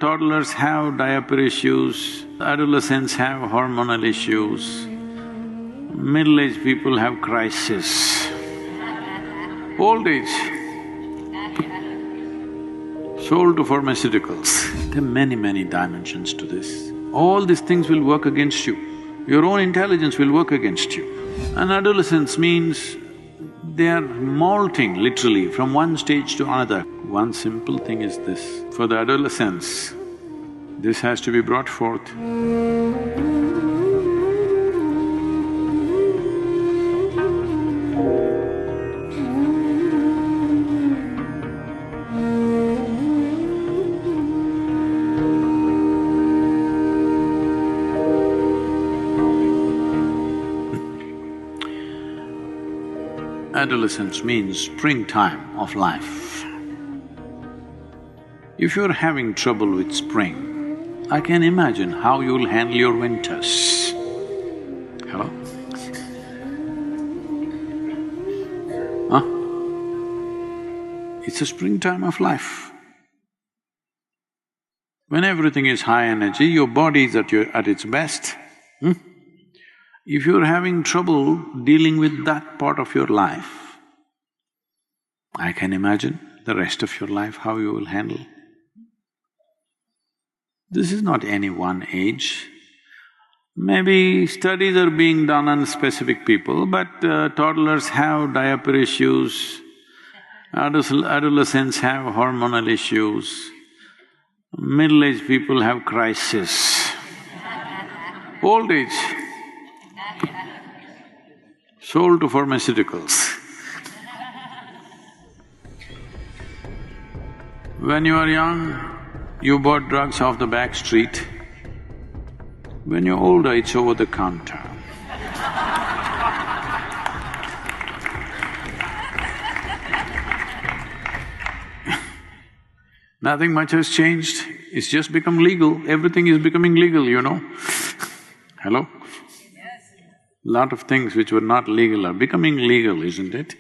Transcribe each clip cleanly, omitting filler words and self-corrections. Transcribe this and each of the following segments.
toddlers have diaper issues, adolescents have hormonal issues, middle-aged people have crisis, old age, sold to pharmaceuticals. There are many dimensions to this. All these things will work against you. Your own intelligence will work against you. And adolescence means they are molting literally from one stage to another. One simple thing is this, for the adolescents, this has to be brought forth. Adolescence means springtime of life. If you're having trouble with spring, I can imagine how you'll handle your winters. Hello? Huh? It's a springtime of life. When everything is high energy, your body is at its best. If you're having trouble dealing with that part of your life, I can imagine the rest of your life how you will handle. This is not any one age. Maybe studies are being done on specific people, but toddlers have diaper issues, adolescents have hormonal issues, middle-aged people have crisis, old age, sold to pharmaceuticals. When you are young, you bought drugs off the back street. When you're older, it's over the counter. Nothing much has changed, it's just become legal. Everything is becoming legal, you know. Hello? Lot of things which were not legal are becoming legal, isn't it?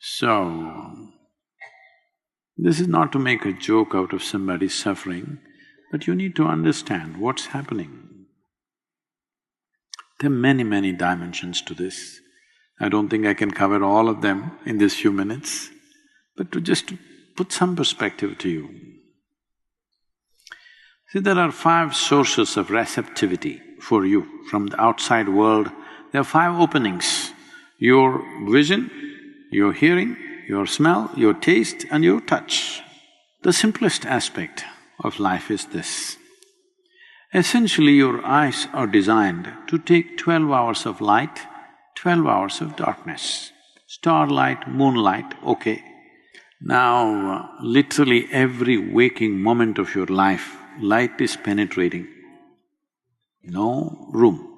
So, this is not to make a joke out of somebody's suffering, but you need to understand what's happening. There are many dimensions to this. I don't think I can cover all of them in these few minutes, but to just put some perspective to you. See, there are 5 sources of receptivity for you from the outside world. There are 5 openings: your vision, your hearing, your smell, your taste and your touch. The simplest aspect of life is this. Essentially, your eyes are designed to take 12 hours of light, 12 hours of darkness. Starlight, moonlight, okay. Now, literally every waking moment of your life, light is penetrating. No room.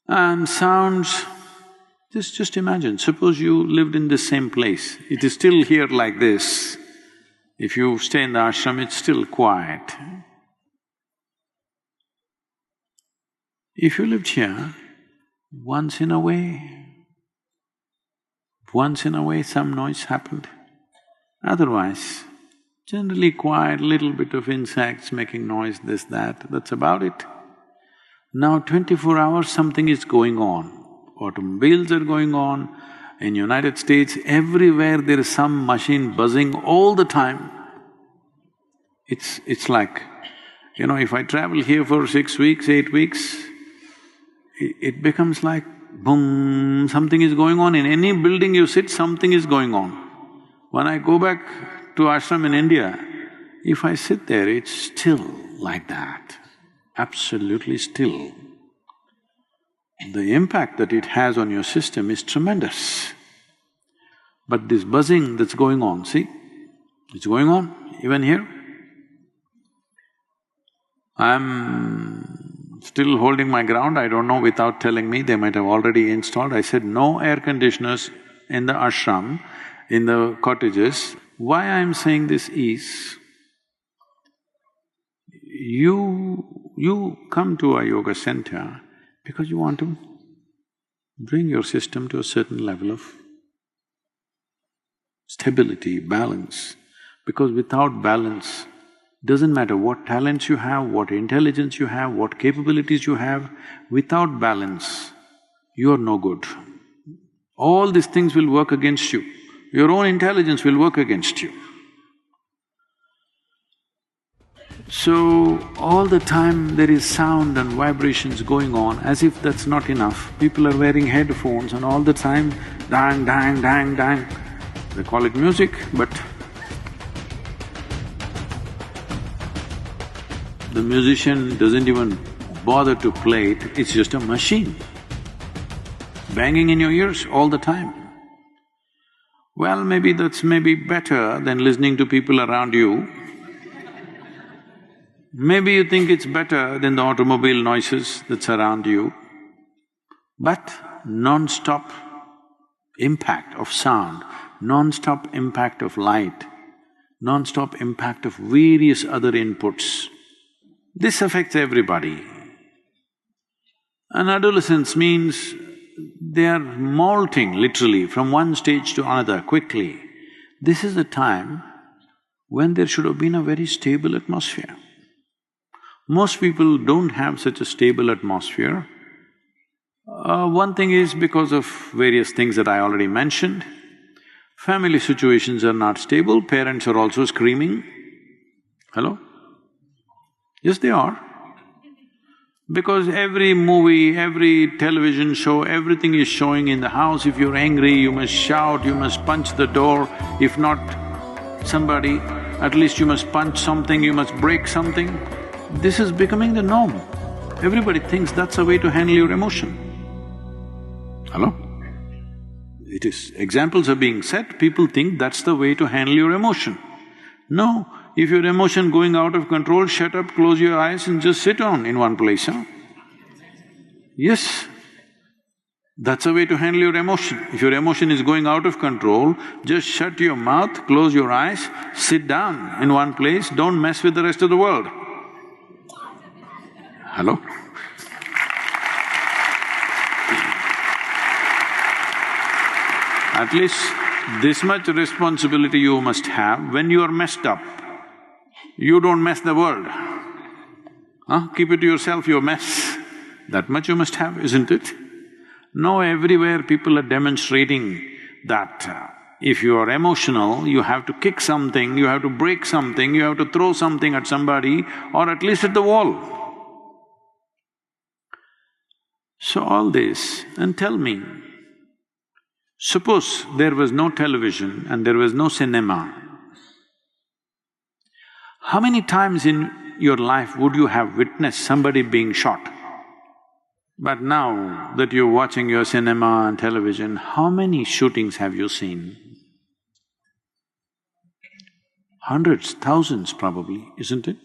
And sounds, just imagine, suppose you lived in the same place, it is still here like this. If you stay in the ashram, it's still quiet. If you lived here, once in a way some noise happened. Otherwise, generally quiet, little bit of insects making noise, this, that's about it. Now 24 hours something is going on. Automobiles are going on. In United States, everywhere there is some machine buzzing all the time. It's like, you know, if I travel here for 6 weeks, 8 weeks, it becomes like boom, something is going on. In any building you sit, something is going on. When I go back to ashram in India, if I sit there, it's still like that, absolutely still. The impact that it has on your system is tremendous. But this buzzing that's going on, see, it's going on even here. I'm still holding my ground, I don't know, without telling me, they might have already installed. I said, no air conditioners in the ashram, in the cottages. Why I'm saying this is, you come to a yoga center because you want to bring your system to a certain level of stability, balance. Because without balance, Doesn't matter what talents you have, what intelligence you have, what capabilities you have, without balance, you are no good. All these things will work against you. Your own intelligence will work against you. So, all the time there is sound and vibrations going on. As if that's not enough, people are wearing headphones and all the time dang, dang, dang, dang. They call it music, but the musician doesn't even bother to play it, it's just a machine banging in your ears all the time. Well, maybe that's better than listening to people around you. Maybe you think it's better than the automobile noises that surround you, but non-stop impact of sound, non-stop impact of light, non-stop impact of various other inputs, this affects everybody. And adolescence means they are molting literally from one stage to another quickly. This is the time when there should have been a very stable atmosphere. Most people don't have such a stable atmosphere. One thing is because of various things that I already mentioned. Family situations are not stable, parents are also screaming. Hello? Yes, they are. Because every movie, every television show, everything is showing in the house. If you're angry, you must shout, you must punch the door. If not somebody, at least you must punch something, you must break something. This is becoming the norm. Everybody thinks that's a way to handle your emotion. Hello? It is. Examples are being set, people think that's the way to handle your emotion. No, if your emotion going out of control, shut up, close your eyes and just sit on in one place, huh? Yes, that's a way to handle your emotion. If your emotion is going out of control, just shut your mouth, close your eyes, sit down in one place, don't mess with the rest of the world. Hello? At least this much responsibility you must have. When you are messed up, you don't mess the world. Keep it to yourself, your mess. That much you must have, isn't it? Now everywhere people are demonstrating that if you are emotional, you have to kick something, you have to break something, you have to throw something at somebody or at least at the wall. So all this, and tell me, suppose there was no television and there was no cinema, how many times in your life would you have witnessed somebody being shot? But now that you're watching your cinema and television, how many shootings have you seen? Hundreds, thousands probably, isn't it?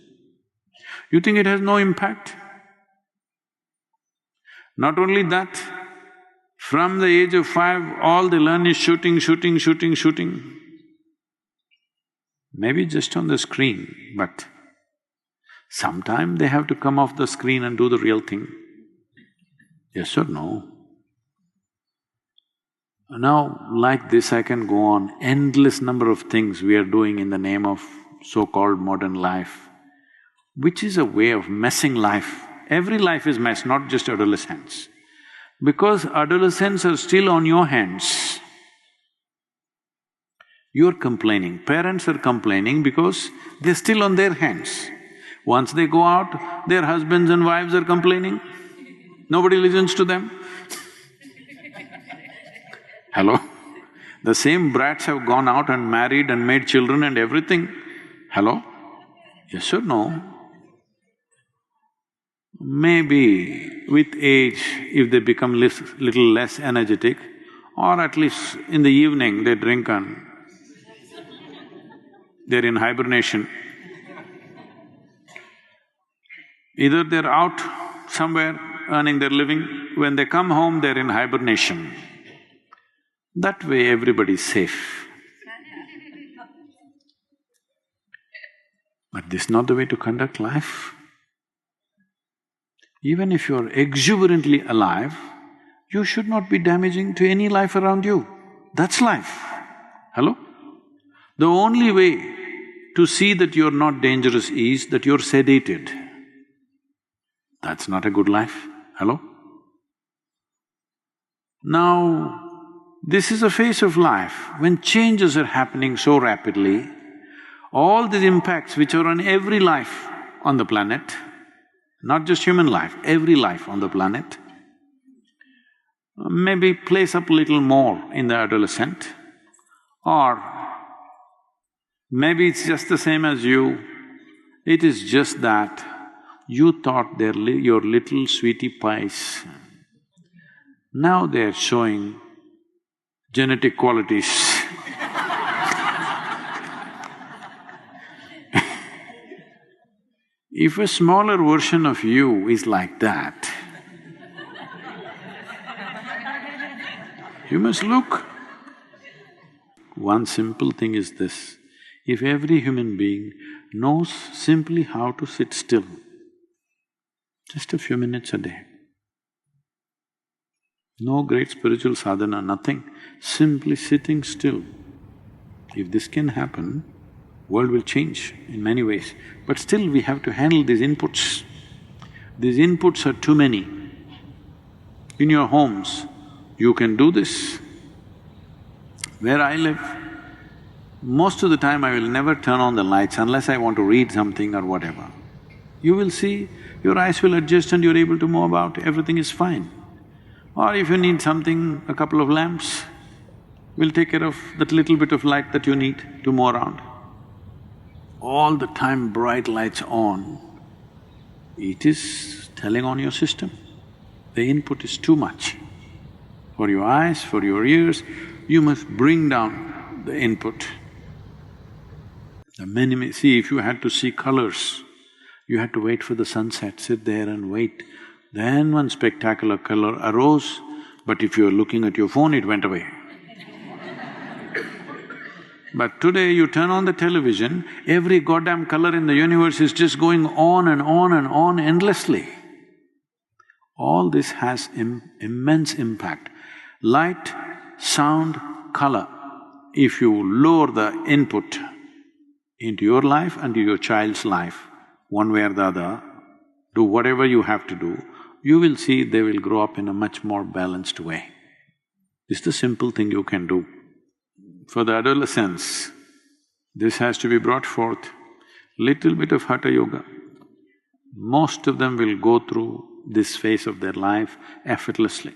You think it has no impact? Not only that, from the age of 5, all they learn is shooting, shooting, shooting, shooting. Maybe just on the screen, but sometime they have to come off the screen and do the real thing. Yes or no? Now, like this I can go on, endless number of things we are doing in the name of so-called modern life, which is a way of messing life. Every life is messed, not just adolescence. Because adolescents are still on your hands, you're complaining. Parents are complaining because they're still on their hands. Once they go out, their husbands and wives are complaining. Nobody listens to them. Hello? The same brats have gone out and married and made children and everything. Hello? Yes or no? Maybe with age, if they become little less energetic, or at least in the evening they drink and they're in hibernation. Either they're out somewhere earning their living, when they come home they're in hibernation. That way everybody's safe. But this is not the way to conduct life. Even if you're exuberantly alive, you should not be damaging to any life around you. That's life. Hello? The only way to see that you're not dangerous is that you're sedated. That's not a good life, hello? Now, this is a phase of life when changes are happening so rapidly, all these impacts which are on every life on the planet, not just human life, every life on the planet, maybe plays up a little more in the adolescent, or maybe it's just the same as you. It is just that you thought they're your little sweetie pies. Now they're showing genetic qualities. If a smaller version of you is like that, you must look. One simple thing is this, if every human being knows simply how to sit still, just a few minutes a day, no great spiritual sadhana, nothing, simply sitting still. If this can happen, world will change in many ways. But still we have to handle these inputs. These inputs are too many. In your homes, you can do this. Where I live, most of the time I will never turn on the lights unless I want to read something or whatever. You will see, your eyes will adjust and you're able to move about, everything is fine. Or if you need something, a couple of lamps will take care of that little bit of light that you need to move around. All the time bright lights on, it is telling on your system. The input is too much. For your eyes, for your ears, you must bring down the input. See, if you had to see colors, you had to wait for the sunset, sit there and wait. Then one spectacular color arose, but if you're looking at your phone, it went away. But today you turn on the television, every goddamn color in the universe is just going on and on and on endlessly. All this has immense impact. Light, sound, color. If you lower the input into your life and to your child's life, one way or the other, do whatever you have to do, you will see they will grow up in a much more balanced way. This is the simple thing you can do. For the adolescents, this has to be brought forth, little bit of Hatha Yoga. Most of them will go through this phase of their life effortlessly.